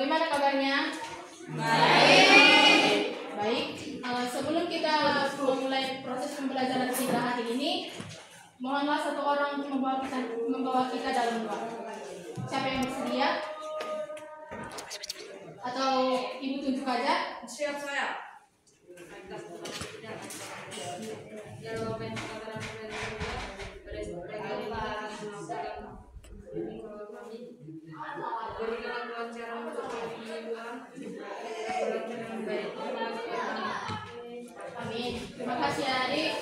Bagaimana kabarnya? Baik. Baik. Sebelum kita memulai proses pembelajaran kita hari ini, mohonlah satu orang untuk membawa kita dalam doa. Siapa yang bersedia? Atau ibu tunjuk aja? Siap saya. Berikan kelancaran untuk kami Tuhan. Amin. Terima kasih adik.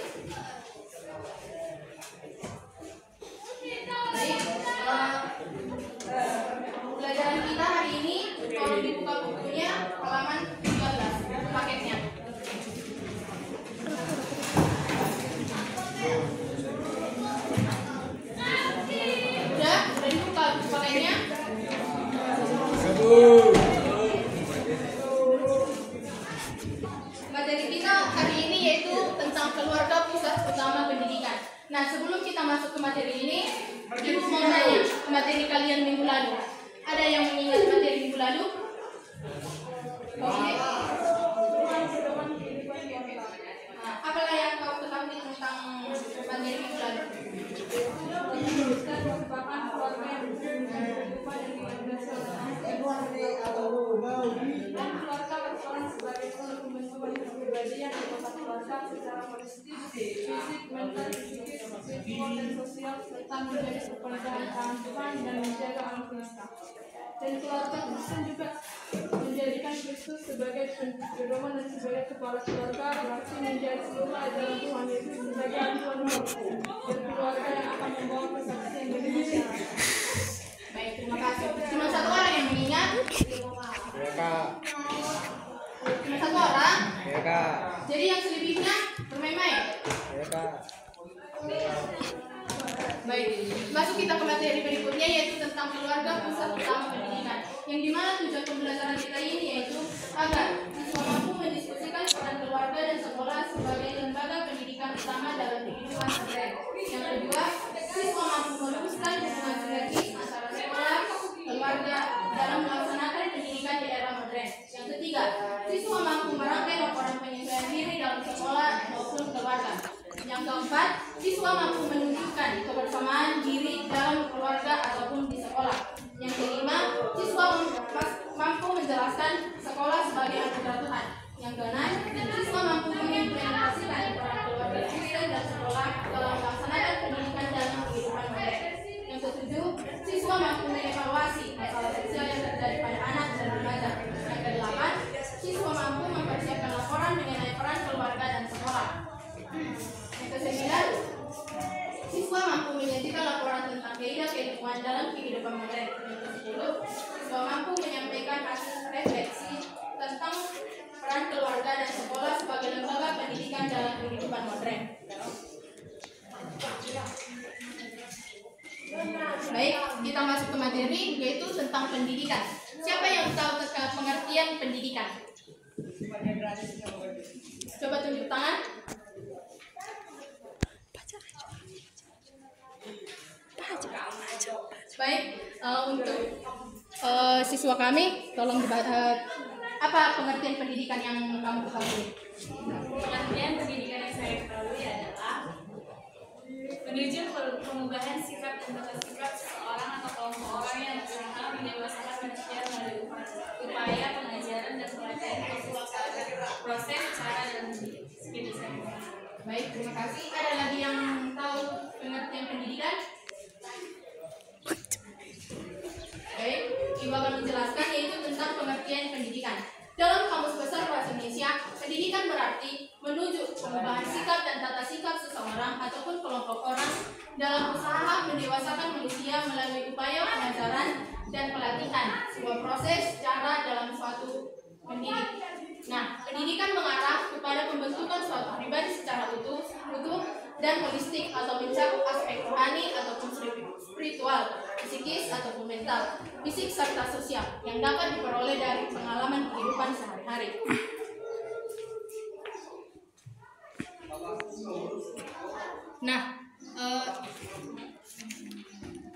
Baik. Pelajaran kita hari ini, tolong dibuka bukunya halaman 13 paketnya. Udah dibuka buku paketnya. Materi kita hari ini yaitu tentang keluarga pusat utama pendidikan. Nah, sebelum kita masuk ke materi ini, ibu mau tanya materi kalian minggu lalu. Ada yang mengingat materi minggu lalu? Oke. Nah, apalah yang kau ketahui tentang materi minggu lalu? Keluarga berperan sebagai pembentukan kepribadian di kota keluarga secara holistik, fisik, mental, psikis, spiritual, dan sosial, serta menjadi kepercayaan Tuhan dan menjaga alam semesta. Dan keluarga Kristen juga menjadikan Kristus sebagai pedoman dan sebagai kepala keluarga, berarti menjadi seluruh ajaran Tuhan Yesus sebagai acuan hidup dan keluarga yang akan membawa kesaksian bagi masyarakat. Baik, terima kasih. Cuma satu orang yang mengingat? Ya kak. Cuma satu orang? Ya kak. Jadi yang selebihnya bermain-main? Ya kak. Baik, masuk kita ke materi berikutnya yaitu tentang keluarga pusat utama pendidikan. Yang dimana tujuan pembelajaran kita ini yaitu agar siswa mampu mendiskusikan peran keluarga dan sekolah sebagai lembaga pendidikan utama dalam kehidupan mereka. Yang kedua, siswa mampu merumuskan hubungan sinergis antara sekolah, keluarga dalam melaksanakan pendidikan di era modern. Yang ketiga, siswa mampu merangkai laporan penyesuaian diri dalam sekolah maupun keluarga. Yang keempat, siswa mampu menunjukkan kebersamaan diri dalam keluarga ataupun di sekolah. Yang kelima, siswa mampu menjelaskan sekolah sebagai anugerah Tuhan. Yang keenam, siswa mampu mengimplementasikan peran keluarga Kristen dan sekolah dalam melaksanakan pendidikan dalam kehidupan modern. Yang ketujuh, siswa mampu mengevaluasi masalah sosial yang terjadi pada anak dan remaja. Yang kedelapan, siswa mampu mempersiapkan laporan mengenai peran keluarga dan sekolah. Yang kesembilan, siswa mampu menyajikan laporan tentang keilmuan dalam kehidupan modern. Yang kesepuluh, siswa mampu menyampaikan hasil refleksi tentang peran keluarga dan sekolah sebagai lembaga pendidikan dalam kehidupan modern. Baik, kita masuk ke materi yaitu tentang pendidikan. Siapa yang tahu tentang pengertian pendidikan? Coba tunjuk tangan. Baik, untuk siswa kami, tolong apa pengertian pendidikan yang kamu ketahui? Pengertian pendidikan yang saya ketahui adalah menuju perubahan sikap dan tata sikap seseorang atau kelompok orang yang berusaha mendewasakan manusia melalui upaya pengajaran dan pelatihan proses, cara, dan mendidik. Baik, terima kasih. Ada lagi yang tahu pengertian pendidikan? Baik, Ibu akan menjelaskan yaitu tentang pengertian pendidikan. Dalam Kamus Besar Bahasa Indonesia, pendidikan berarti menuju perubahan sikap dan tata sikap seseorang ataupun kelompok orang dalam usaha mendewasakan manusia melalui upaya pengajaran dan pelatihan, sebuah proses cara dalam suatu mendidik. Nah, pendidikan mengarah kepada pembentukan suatu pribadi secara utuh dan holistik atau mencakup aspek rohani ataupun spiritual, psikis ataupun mental, fisik serta sosial yang dapat diperoleh dari pengalaman kehidupan sehari-hari. Nah,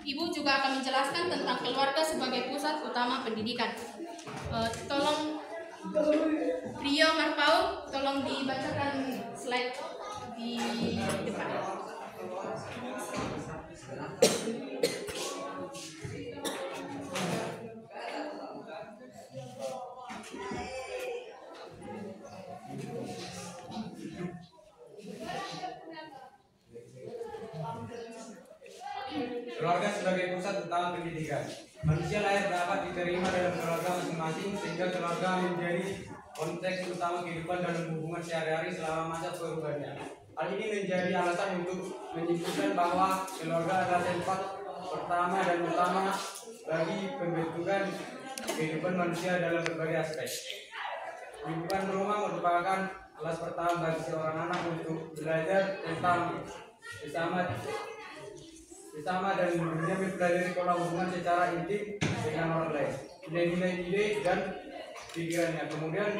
Ibu juga akan menjelaskan tentang keluarga sebagai pusat utama pendidikan. Tolong Rio Marpau, tolong dibacakan slide di depan. Keluarga sebagai pusat utama pendidikan. Manusia lahir dapat diterima dalam keluarga masing-masing sehingga keluarga menjadi konteks utama kehidupan dalam hubungan sehari-hari selama masa perubahannya. Hal ini menjadi alasan untuk menyimpulkan bahwa keluarga adalah tempat pertama dan utama bagi pembentukan kehidupan manusia dalam berbagai aspek. Lingkungan rumah merupakan kelas pertama bagi seorang anak untuk belajar tentang bersama dan mempelajari pola hubungan secara intim dengan orang lain, nilai-nilai ide dan pikirannya, kemudian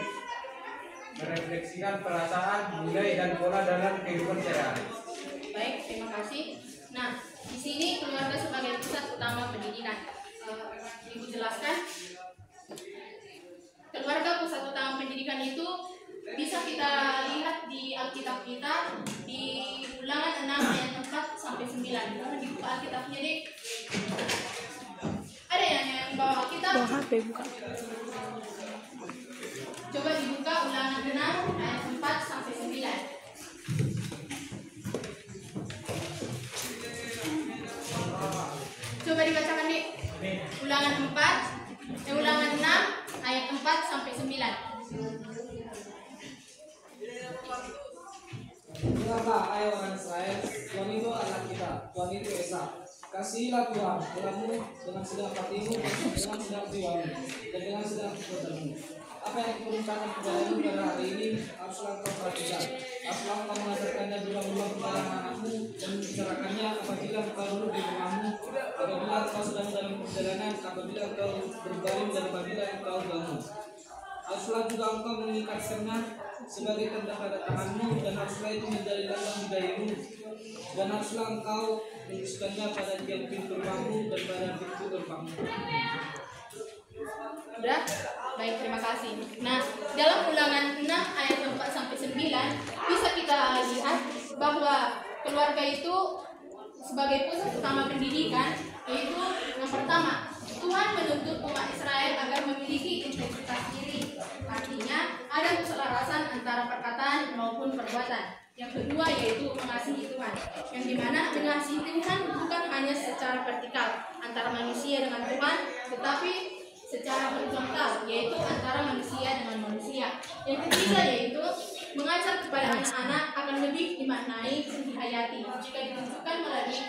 merefleksikan perasaan, nilai dan pola dalam kehidupan sehari-hari. Baik, terima kasih. Nah, di sini keluarga sebagai pusat utama pendidikan. Ibu jelaskan, keluarga pusat utama pendidikan itu bisa kita lihat di Alkitab kita di Ulangan 6 ayat 4 sampai 9. Mohon dibuka Alkitabnya, Dek. Ada yang bawa Alkitab? Bawa HP buka. Coba dibuka Ulangan 6 ayat 4 sampai 9. Coba dibacakan, Dek. Ulangan 6 ayat 4 sampai 9. Dengarlah, hai orang Israel, Tuhan itu adalah kita, Tuhan itu Esa. Kasihilah Tuhan, Tuhanmu dengan segenap hatimu, dengan segenap jiwamu, dan dengan segenap kekuatanmu. Apa yang kuperintahkan kepadamu pada hari ini, haruslah kau perhatikan. Haruslah kau mengajarkannya berulang-ulang kepada anak-anakmu dan membicarakannya apabila engkau duduk di rumahmu, apabila engkau sedang dalam perjalanan, apabila engkau berbaring dan apabila engkau bangun. Haruslah juga engkau mengikatkannya sebagai tanda pada tanganmu, dan haruslah itu menjadi lambang di dahimu, dan haruslah engkau menuliskannya pada tiap pintu rumahmu dan pada pintu gerbangmu. Udah? Baik, terima kasih. Nah, dalam Ulangan 6 ayat 4 sampai 9 bisa kita lihat bahwa keluarga itu sebagai pusat utama pendidikan, yaitu yang pertama, Tuhan menuntut umat Israel agar memiliki integritas diri. Artinya, ada keselarasan antara perkataan maupun perbuatan. Yang kedua yaitu mengasihi Tuhan, yang dimana mengasihi Tuhan bukan hanya secara vertikal antara manusia dengan Tuhan, tetapi secara horizontal, yaitu antara manusia dengan manusia. Yang ketiga yaitu mengajar kepada anak-anak akan lebih dimaknai dan dihayati jika ditunjukkan melalui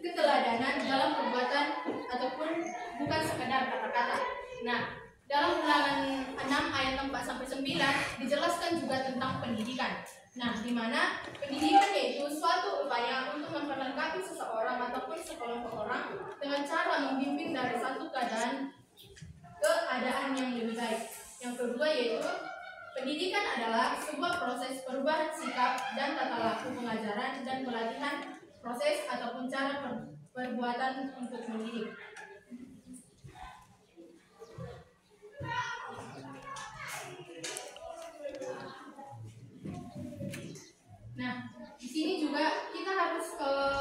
keteladanan dalam perbuatan ataupun bukan sekadar kata-kata. Nah, dalam Ulangan 6 ayat 4 sampai 9 dijelaskan juga tentang pendidikan. Nah, di mana pendidikan yaitu suatu upaya untuk memperlengkapi seseorang ataupun sekelompok orang dengan cara membimbing dari satu keadaan ke keadaan yang lebih baik. Yang kedua yaitu pendidikan adalah sebuah proses perubahan sikap dan tata laku pengajaran dan pelatihan proses ataupun cara perbuatan untuk mendidik. Nah, di sini juga kita harus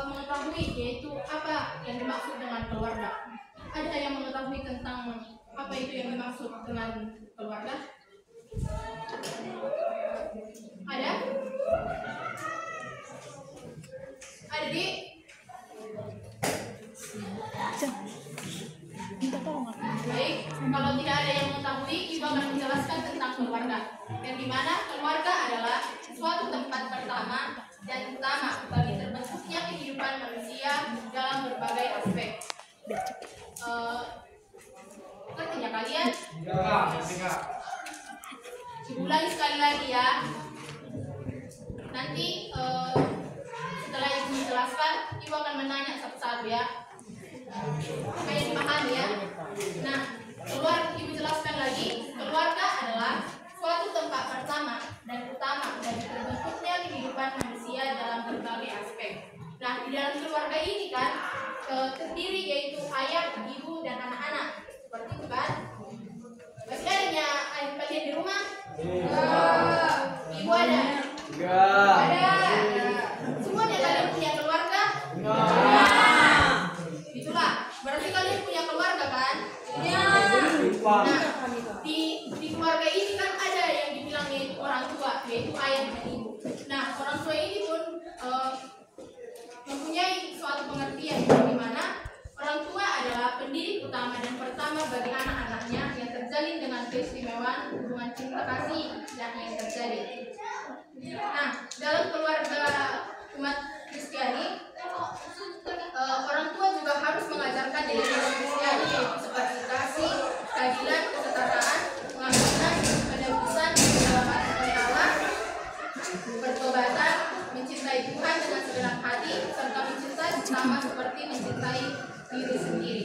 mengetahui yaitu apa yang dimaksud dengan keluarga. Ada yang mengetahui tentang apa itu yang dimaksud dengan keluarga? Ada? Ada, Dik? Baik, kalau tidak ada yang mengetahui, Ibu akan menjelaskan tentang keluarga. Yang dimana keluarga adalah suatu tempat pertama dan utama bagi terbentuknya kehidupan manusia dalam berbagai aspek. Katanya kalian? Diulangi sekali lagi ya. Nanti setelah Ibu menjelaskan, Ibu akan menanya satu-satu ya. Supaya dipahami ya. Nah, Ibu jelaskan lagi, keluarga adalah suatu tempat pertama dan utama dari terbentuknya kehidupan manusia dalam berbagai aspek. Nah, di dalam keluarga ini kan terdiri yaitu ayah, ibu, dan anak-anak. Seperti itu kan? Ibu ada? Enggak. Ada. Semuanya kalian punya keluarga? Enggak. Itulah. Berarti kalian punya keluarga kan? Iya. Nah, di keluarga ini kan ada yang dibilang yaitu orang tua, yaitu ayah dan ibu. Nah, orang tua ini pun mempunyai suatu pengertian di mana orang tua adalah pendidik utama dan pertama bagi anak-anaknya yang terjalin dengan keistimewaan hubungan cinta kasih yang terjadi. Nah, dalam keluarga umat Kristiani, orang tua juga harus mengajarkan nilai-nilai Kristiani yaitu seperti kasih, keadilan, kesetaraan, pengampunan, penebusan, keselamatan oleh Allah, pertobatan, mencintai Tuhan dengan segenap hati, serta mencintai sesama seperti mencintai diri sendiri.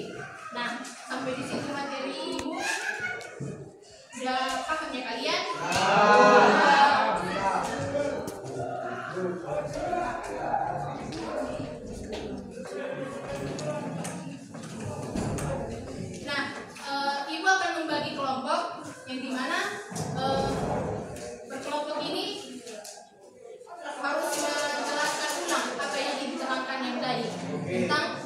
Nah, sampai di situ materi ibu. Sudah paham ya kalian? Nah, ibu akan membagi kelompok yang dimana berkelompok ini harus menjelaskan ulang apa yang diterangkan yang tadi tentang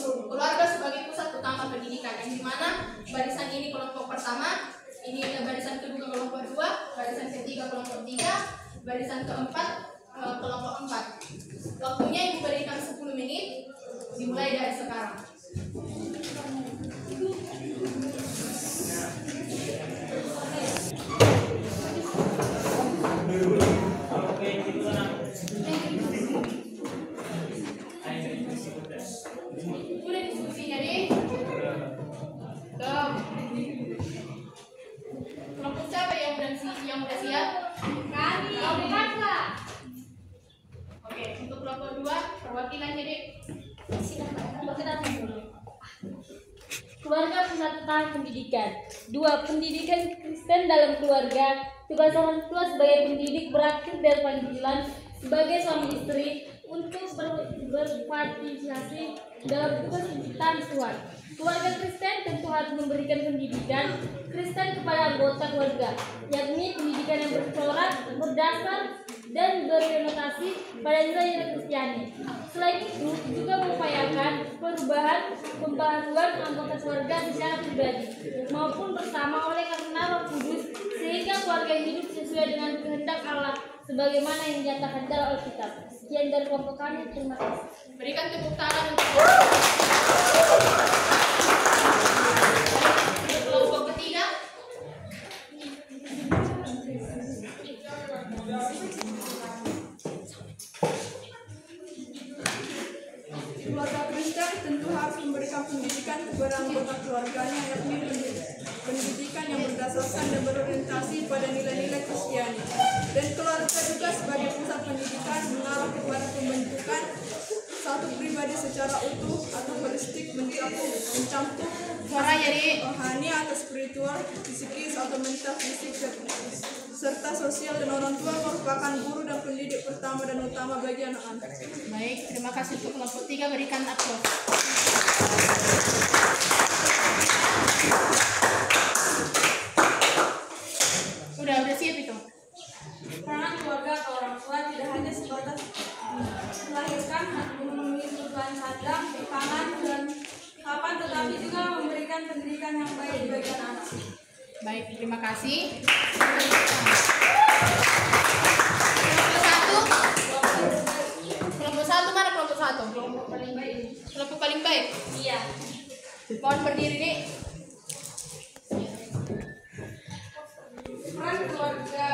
keluarga sebagai pusat utama pendidikan, yang dimana barisan ini kelompok pertama, ini barisan kedua kelompok 2, barisan ketiga kelompok 3, barisan keempat kelompok 4. Waktunya ibu berikan 10 menit dimulai dari sekarang. Udah diskusinya deh. Kelompok siapa yang udah siap? Kami. Oke, untuk kelompok 2 perwakilannya deh. Keluarga pusat utama pendidikan. 2. Pendidikan Kristen dalam keluarga. Tugas orang tua sebagai pendidik berakhir dari panggilan sebagai suami istri untuk berpartisipasi dalam tugas penciptaan Tuhan. Keluarga Kristen tentu harus memberikan pendidikan Kristen kepada anggota keluarga, yakni pendidikan yang bercorak, berdasar, dan berorientasi pada nilai-nilai Kristiani. Selain itu, juga mengupayakan pembaharuan anggota keluarga secara pribadi maupun bersama oleh karena Roh Kudus, sehingga keluarga hidup sesuai dengan kehendak Allah sebagaimana yang dinyatakan dalam Alkitab. Sekian dari kelompok kami, terima kasih. Berikan tepuk tangan untuk kelompok ketiga. Keluarga Kristen tentu harus memberikan pendidikan kepada anggota keluarganya, yakni pendidikan yang berdasarkan dan berorientasi pada nilai-nilai Kristiani. Dan keluarga juga sebagai pusat pendidikan mengarah kepada pembentukan satu pribadi secara utuh atau holistik, mencakup rohani atau spiritual, psikis atau mental, fisik, serta sosial, dan orang tua merupakan guru dan pendidik pertama dan utama bagi anak-anak. Baik, terima kasih untuk kelompok 3, berikan aplaus. Udah siap itu? Peran keluarga atau orang tua tidak hanya sebatas melahirkan atau memenuhi kebutuhan sadang, pangan, dan kapan, tetapi juga memberikan pendidikan yang baik bagi anak-anak. Baik, terima kasih. Kelompok 1 mana kelompok 1? Kelompok paling baik. Kelompok paling baik? Iya. Mohon berdiri nih. Peran keluarga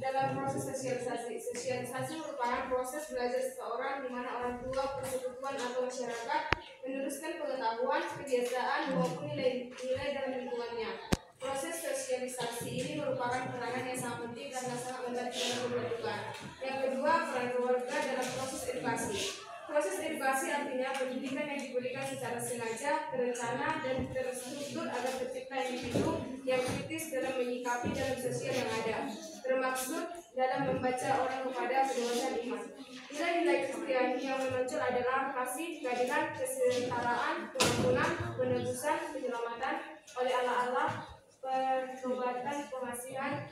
dalam proses sosialisasi. Sosialisasi merupakan proses belajar seseorang di mana orang tua, persekutuan atau masyarakat meneruskan pengetahuan, kebiasaan maupun nilai-nilai dalam lingkungannya. Proses sosialisasi ini merupakan perangan yang sangat penting karena sangat membantu dalam pembentukan. Yang kedua, peran keluarga dalam proses edukasi. Proses edukasi artinya pendidikan yang diberikan secara sengaja, terencana, dan terstruktur agar tercipta individu yang kritis dalam menyikapi dalam sosial yang ada, termaksud dalam membaca orang kepada kedewasaan iman. Nilai-nilai Kristiani yang muncul adalah kasih, keadilan, kesetaraan, pengampunan, penebusan, penyelamatan oleh Allah, pertobatan, pengasihan,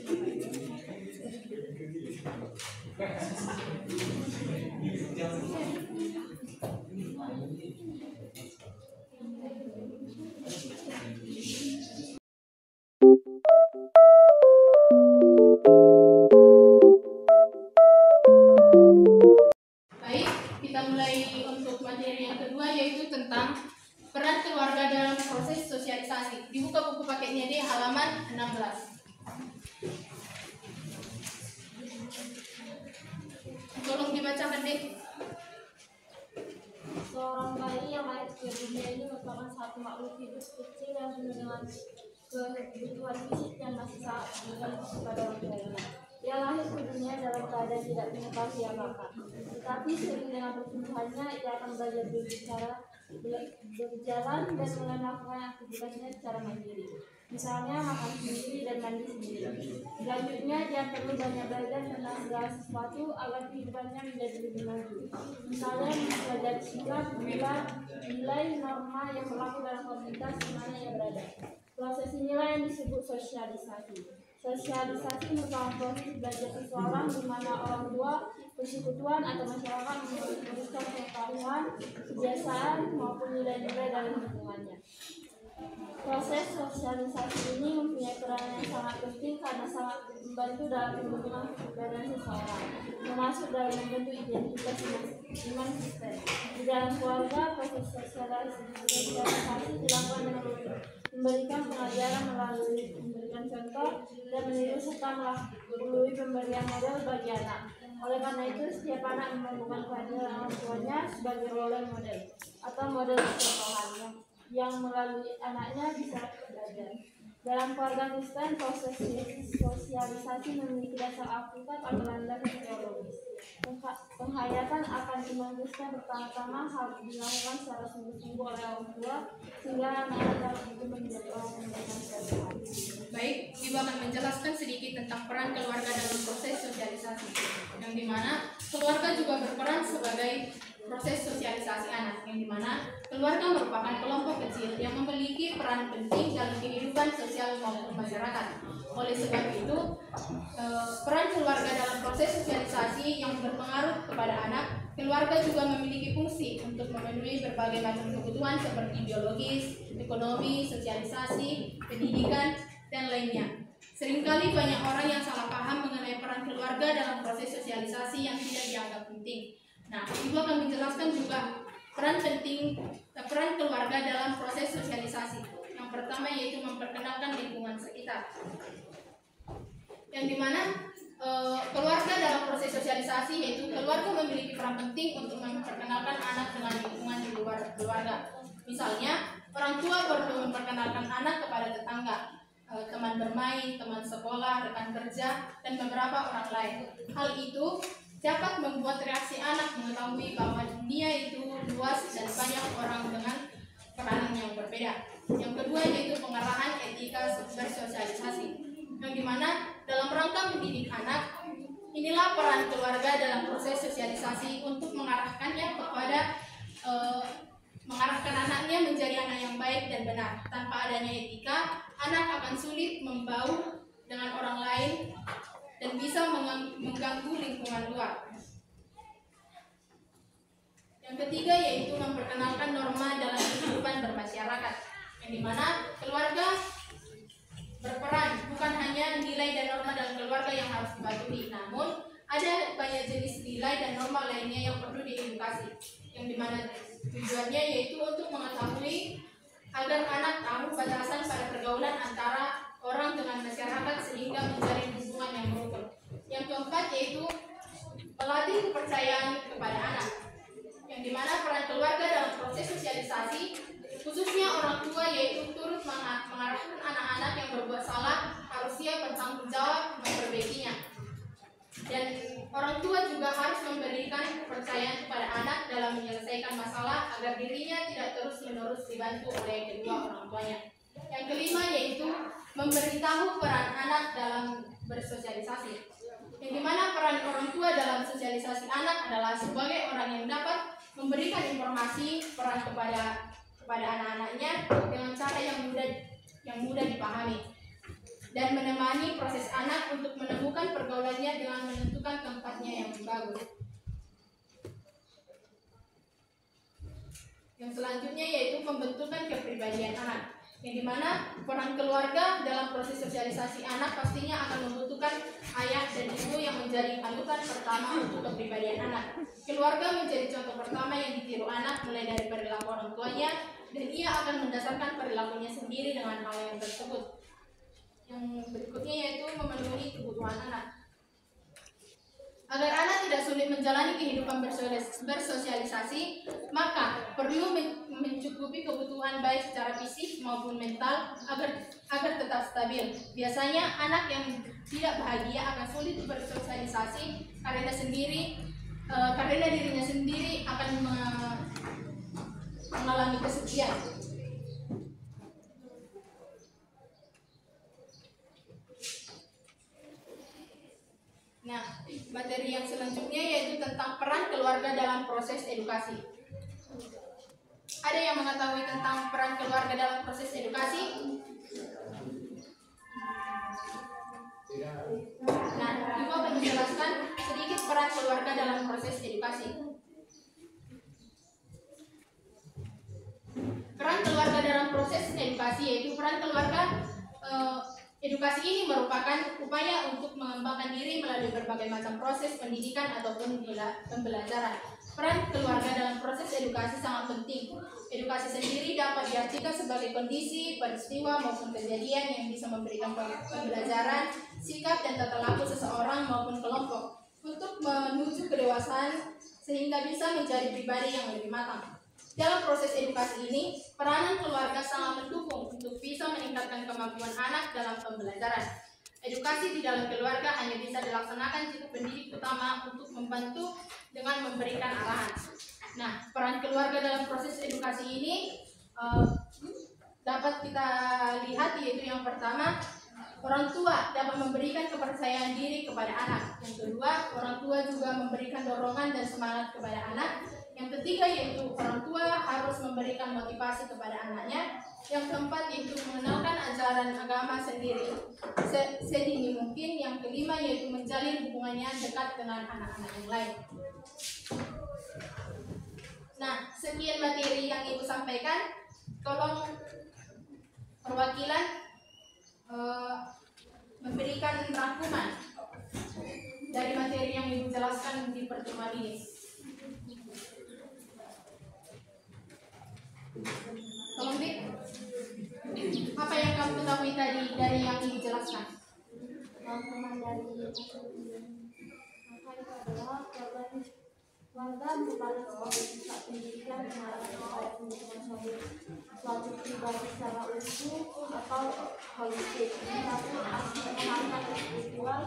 Baik, kita mulai untuk materi yang kedua yaitu tentang peran keluarga dalam proses sosialisasi. Dibuka buku paketnya di halaman 16. Tolong dibacakan deh. Seorang bayi yang lahir ke dunia ini merupakan satu makhluk hidup kecil yang penuh dengan kebutuhan fisik yang masih sangat bergantung kepada orang tuanya. Ia lahir ke dunia dalam keadaan tidak mengetahui apa-apa. Tetapi seiring dengan pertumbuhannya, ia akan belajar berbicara, berjalan, dan mulai melakukan aktivitasnya secara mandiri. Misalnya makan sendiri dan mandi sendiri. Selanjutnya, dia perlu banyak belajar tentang segala sesuatu agar kehidupannya menjadi lebih maju. Misalnya belajar sikap, nilai, norma yang berlaku dalam komunitas di mana ia berada. Proses inilah yang disebut sosialisasi. Sosialisasi merupakan proses belajar seseorang di mana orang tua, persekutuan atau masyarakat meneruskan pengetahuan, kebiasaan maupun nilai-nilai dalam lingkungannya. Proses sosialisasi ini mempunyai peran yang sangat penting karena sangat membantu dalam pembentukan kepribadian seseorang, termasuk dalam membentuk identitas iman Kristen. Di dalam keluarga, proses sosialisasi dilakukan dengan memberikan pengajaran melalui memberikan contoh dan meniru serta melalui pemberian model bagi anak. Oleh karena itu, setiap anak memerlukan kehadiran orang tuanya sebagai role model atau model contohan yang melalui anaknya bisa belajar. Dalam keluarga Kristen, proses sosialisasi memiliki dasar Alkitab atau landasan teologis. Penghayatan akan iman Kristen pertama-tama harus dilakukan secara sungguh-sungguh oleh orang tua sehingga anak-anak dapat itu menjadi orang yang bertanggung. Baik, Ibu akan menjelaskan sedikit tentang peran keluarga dalam proses sosialisasi, yang dimana keluarga juga berperan sebagai proses sosialisasi anak, yang dimana keluarga merupakan kelompok kecil yang memiliki peran penting dalam kehidupan sosial maupun masyarakat. Oleh sebab itu, peran keluarga dalam proses sosialisasi yang berpengaruh kepada anak, keluarga juga memiliki fungsi untuk memenuhi berbagai macam kebutuhan seperti biologis, ekonomi, sosialisasi, pendidikan, dan lainnya. Seringkali banyak orang yang salah paham mengenai peran keluarga dalam proses sosialisasi yang tidak dianggap penting. Nah, Ibu akan menjelaskan juga peran keluarga dalam proses sosialisasi. Yang pertama yaitu memperkenalkan lingkungan sekitar. Yang dimana keluarga dalam proses sosialisasi yaitu keluarga memiliki peran penting untuk memperkenalkan anak dengan lingkungan di luar keluarga. Misalnya, orang tua perlu memperkenalkan anak kepada tetangga, teman bermain, teman sekolah, rekan kerja, dan beberapa orang lain. Hal itu dapat membuat reaksi anak mengetahui bahwa dunia itu luas dan banyak orang dengan peranan yang berbeda. Yang kedua yaitu pengarahan etika bersosialisasi, yang dimana dalam rangka mendidik anak, inilah peran keluarga dalam proses sosialisasi untuk mengarahkannya kepada mengarahkan anaknya menjadi anak yang baik dan benar. Tanpa adanya etika, anak akan sulit membaur dengan orang lain dan bisa mengganggu lingkungan luar. Yang ketiga yaitu memperkenalkan norma dalam kehidupan bermasyarakat, yang dimana keluarga berperan bukan hanya nilai dan norma dalam keluarga yang harus dipatuhi, namun ada banyak jenis nilai dan norma lainnya yang perlu diedukasi, yang dimana tujuannya yaitu untuk mengetahui agar anak tahu batasan pada pergaulan antara orang dengan masyarakat sehingga menjalin hubungan yang rukun. Yang keempat yaitu melatih kepercayaan kepada anak, yang dimana peran keluarga dalam proses sosialisasi khususnya orang tua yaitu turut mengarahkan anak-anak yang berbuat salah harus siap bertanggung jawab memperbaikinya. Dan orang tua juga harus memberikan kepercayaan kepada anak dalam menyelesaikan masalah agar dirinya tidak terus-menerus dibantu oleh kedua orang tuanya. Yang kelima yaitu memberitahu peran anak dalam bersosialisasi, yang dimana peran orang tua dalam sosialisasi anak adalah sebagai orang yang dapat memberikan informasi peran kepada anak-anaknya dengan cara yang mudah dipahami. dan menemani proses anak untuk menemukan pergaulannya dengan menentukan tempatnya yang bagus. Yang selanjutnya yaitu pembentukan kepribadian anak, yang dimana peran keluarga dalam proses sosialisasi anak pastinya akan membutuhkan ayah dan ibu yang menjadi panutan pertama untuk kepribadian anak. Keluarga menjadi contoh pertama yang ditiru anak mulai dari perilaku orang tuanya, dan ia akan mendasarkan perilakunya sendiri dengan hal yang tersebut. Yang berikutnya yaitu memenuhi kebutuhan anak. Agar anak tidak sulit menjalani kehidupan bersosialisasi, maka perlu mencukupi kebutuhan baik secara fisik maupun mental agar tetap stabil. Biasanya anak yang tidak bahagia akan sulit bersosialisasi karena dirinya sendiri akan mengalami kesepian. Nah, materi yang selanjutnya yaitu tentang peran keluarga dalam proses edukasi. Ada yang mengetahui tentang peran keluarga dalam proses edukasi? Nah, Ibu akan menjelaskan sedikit peran keluarga dalam proses edukasi. Peran keluarga dalam proses edukasi yaitu peran keluarga. Edukasi ini merupakan upaya untuk mengembangkan diri melalui berbagai macam proses pendidikan ataupun pembelajaran. Peran keluarga dalam proses edukasi sangat penting. Edukasi sendiri dapat diartikan sebagai kondisi, peristiwa maupun kejadian yang bisa memberikan pembelajaran, sikap dan tata laku seseorang maupun kelompok untuk menuju kedewasaan sehingga bisa menjadi pribadi yang lebih matang. Dalam proses edukasi ini, peranan keluarga sangat mendukung untuk bisa meningkatkan kemampuan anak dalam pembelajaran. Edukasi di dalam keluarga hanya bisa dilaksanakan jika pendidik utama untuk membantu dengan memberikan arahan. Nah, peran keluarga dalam proses edukasi ini dapat kita lihat yaitu yang pertama, orang tua dapat memberikan kepercayaan diri kepada anak. Yang kedua, orang tua juga memberikan dorongan dan semangat kepada anak. Yang ketiga yaitu orang tua harus memberikan motivasi kepada anaknya. Yang keempat yaitu mengenalkan ajaran agama sendiri sedini mungkin. Yang kelima yaitu menjalin hubungannya dekat dengan anak-anak yang lain. Nah, sekian materi yang Ibu sampaikan. Tolong perwakilan memberikan rangkuman dari materi yang Ibu jelaskan di pertemuan ini. Tolong Dik, apa yang kamu ketahui tadi dari yang Ibu jelaskan? Rangkuman dari adalah warga merupakan sebagai pusat pendidikan yang harus kepada pendidikan suatu pribadi secara utuh atau holistik. Satu aspek pemahaman spiritual,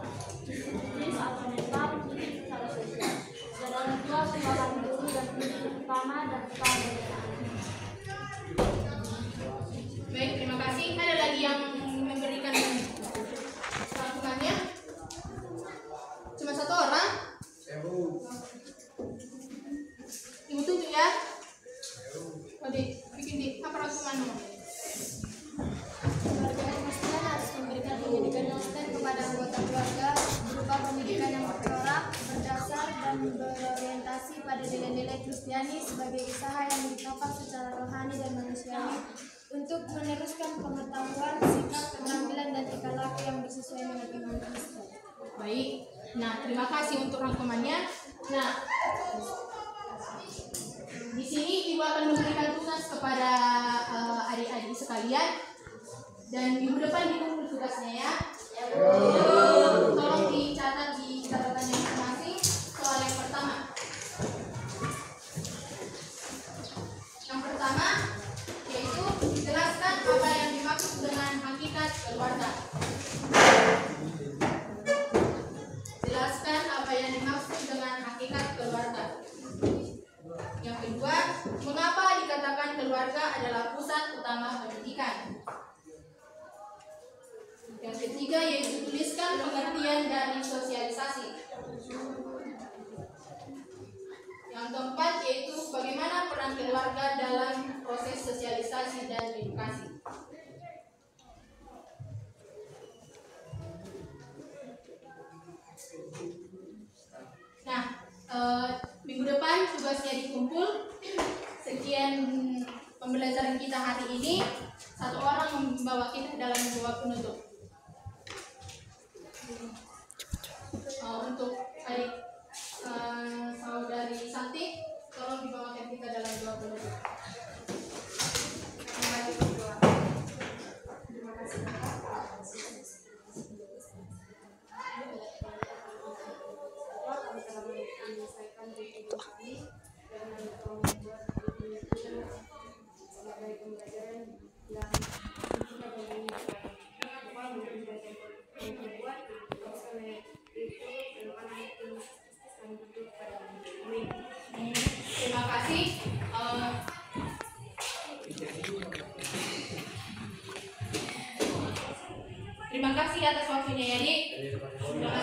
psikis atau mental, fisik secara sosial. Dan dua sebagai guru dan pendidik utama dan utama dari anak. Baik, terima kasih. Ada lagi yang memberikan rangkumannya? Cuma satu orang? Ibu tunjuk ya. Dik, bikin Dik, apa rangkumanmu? Keluarga yang pastikan harus memberikan pendidikan yang stand kepada anggota keluarga berupa pendidikan yang tercorak, berdasar dan berorientasi pada nilai-nilai Kristiani sebagai usaha yang ditopang secara rohani dan manusiawi untuk meneruskan pengetahuan, sikap, keterampilan dan tingkah laku yang bersesuaian dengan iman Kristen. Baik, nah terima kasih untuk rangkumannya. Nah, di sini Ibu akan memberikan tugas kepada adik-adik sekalian dan minggu depan ditunggu tugasnya ya. Tolong dicatat di catatannya masing-masing. Soal yang pertama. Yang pertama yaitu jelaskan apa yang dimaksud dengan hakikat keluarga. Jelaskan apa yang dimaksud dengan hakikat keluarga. Yang kedua, mengapa dikatakan keluarga adalah pusat utama pendidikan. Yang ketiga yaitu tuliskan berkumpul. Sekian pembelajaran kita hari ini. Satu orang membawa kita dalam doa penutup. Untuk adik saudari Santi, tolong dibawakan kita dalam doa penutup. Terima kasih. Menyelesaikan video kami dan membuat video sebagai pembelajaran yang juga bagi apa membuat misalnya itu terima kasih. Terima kasih atas waktunya ya, Dik. Terima kasih.